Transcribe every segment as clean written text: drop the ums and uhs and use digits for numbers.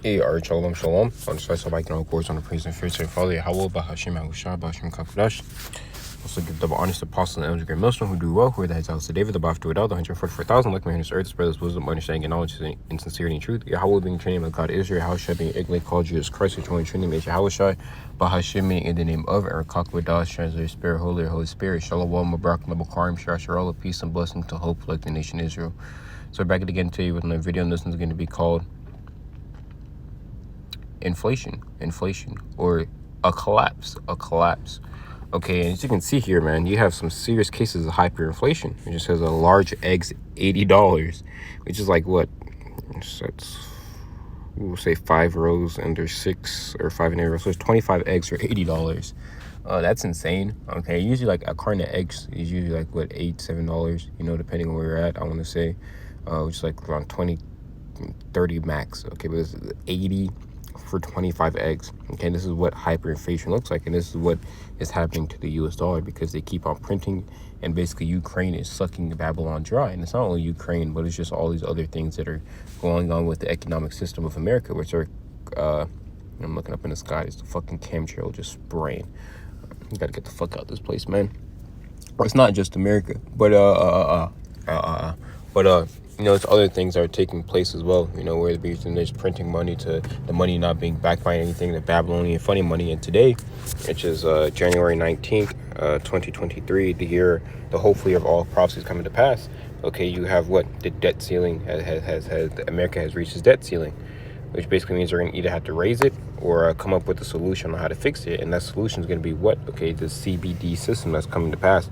Hey, alright, shalom, shalom. On the slice of biking on course on the praise and fear to follow Yahweh, Bahashim, Yahushua, Bahashim, Kakadash. Also give double honors to apostle and elder great Muslim who do well, who are the heads house of David, the Baf to it all, the 144,000, like me on this earth, spread this wisdom, understanding, and knowledge, and sincerity and truth. Yahweh being training of God Israel, Yahushua being ignorantly called Jesus Christ, which one training made Yahushua, Bahashim meaning in the name of, and Kakadash, translated Spirit, Holy Spirit, Shalom, Mabrak, Nabakarim, Shasharala, peace and blessing to hope like the nation Israel. So back again today with another video, and this one's going to be called inflation, or a collapse. Okay, and as you can see here, man, you have some serious cases of hyperinflation. It just says a large egg's $80, which is like what? That's, we'll say 5 rows under 6 or 5 and 8 rows. So it's 25 eggs for $80. That's insane. Okay, usually like a carton of eggs is usually like what, $8-7, you know, depending on where you're at. I want to say, which is like around 20-30 max. Okay, but it's 80 for 25 eggs. Okay, this is what hyperinflation looks like, and this is what is happening to the US dollar because they keep on printing, and basically Ukraine is sucking Babylon dry. And it's not only Ukraine, but it's just all these other things that are going on with the economic system of America, which are I'm looking up in the sky, it's the fucking chemtrail just spraying. You gotta get the fuck out of this place, man. Well, it's not just America, but you know, it's other things that are taking place as well, you know, where there's printing money to the money not being backed by anything, the Babylonian funny money. And today, which is January 19th, 2023, the year, the hopefully of all prophecies coming to pass. Okay, you have what? The debt ceiling has America has reached its debt ceiling, which basically means they're going to either have to raise it or come up with a solution on how to fix it. And that solution is going to be what? Okay, the CBD system that's coming to pass.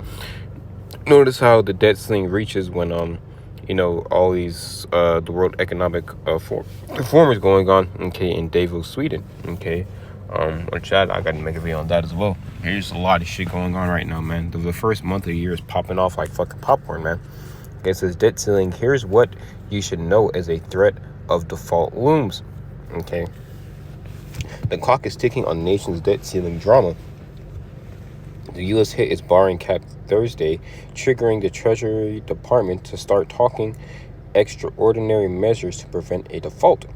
Notice how the debt ceiling reaches when you know, all these the World Economic Forum is going on, okay, in Davos, Sweden, okay. On chat, I gotta make a video on that as well. There's a lot of shit going on right now, man. The first month of the year is popping off like fucking popcorn, man. Okay, so this debt ceiling, here's what you should know as a threat of default looms, okay. The clock is ticking on the nation's debt ceiling drama. The U.S. hit its borrowing cap Thursday, triggering the Treasury Department to start talking extraordinary measures to prevent a default.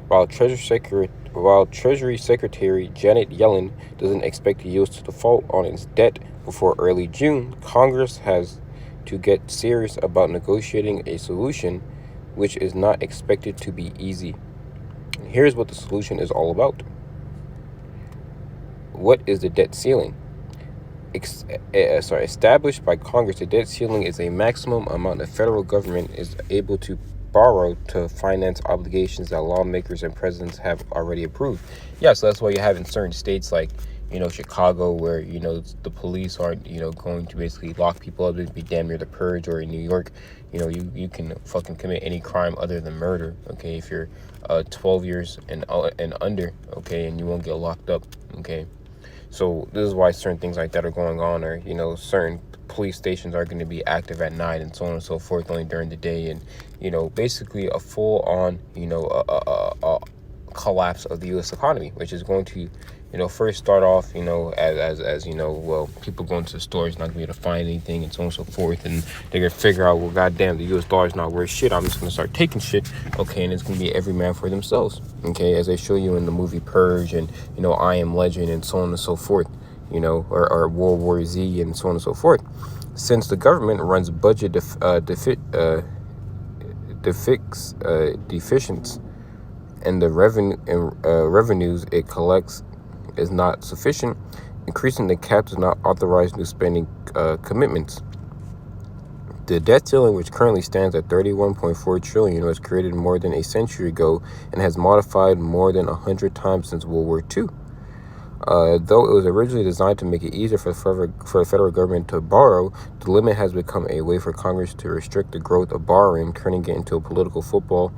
While Treasury Secretary Janet Yellen doesn't expect the U.S. to default on its debt before early June, Congress has to get serious about negotiating a solution, which is not expected to be easy. Here's what the solution is all about. What is the debt ceiling? Established by Congress, the debt ceiling is a maximum amount the federal government is able to borrow to finance obligations that lawmakers and presidents have already approved. Yeah, so that's why you have in certain states like, you know, Chicago, where, you know, the police aren't, you know, going to basically lock people up. It'd be damn near the purge. Or in New York, you know, you can fucking commit any crime other than murder, okay, if you're 12 years and under, okay, and you won't get locked up, okay. So this is why certain things like that are going on, or, you know, certain police stations are going to be active at night and so on and so forth, only during the day. And, you know, basically a full-on, you know, a collapse of the U.S. economy, which is going to, you know, first start off, you know, as you know, well, people going to the stores not going to be able to find anything and so on and so forth, and they're going to figure out, well, goddamn, the U.S. dollar is not worth shit, I'm just going to start taking shit, okay, and it's going to be every man for themselves, okay, as they show you in the movie Purge and, you know, I Am Legend and so on and so forth, you know, or World War Z and so on and so forth. Since the government runs budget deficits and the revenues it collects is not sufficient, increasing the cap does not authorize new spending commitments. The debt ceiling, which currently stands at $31.4 trillion, was created more than a century ago and has modified more than 100 times since World War II. Though it was originally designed to make it easier for the federal government to borrow, the limit has become a way for Congress to restrict the growth of borrowing, turning it into political football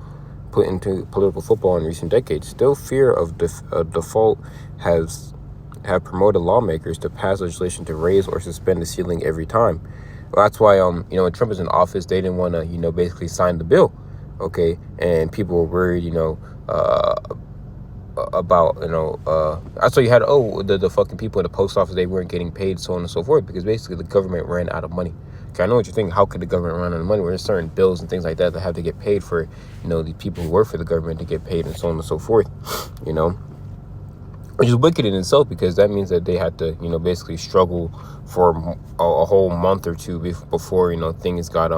in recent decades. Still, fear of default have promoted lawmakers to pass legislation to raise or suspend the ceiling every time. Well, that's why you know, when Trump was in office, they didn't want to, you know, basically sign the bill, okay, and people were worried, you know, about, I saw you had, the fucking people in the post office, they weren't getting paid, so on and so forth, because basically the government ran out of money. Okay, I know what you're thinking. How could the government run out of money? There's certain bills and things like that that have to get paid for, the people who work for the government to get paid, and so on and so forth, which is wicked in itself, because that means that they had to, basically struggle for a whole month or two before, things got,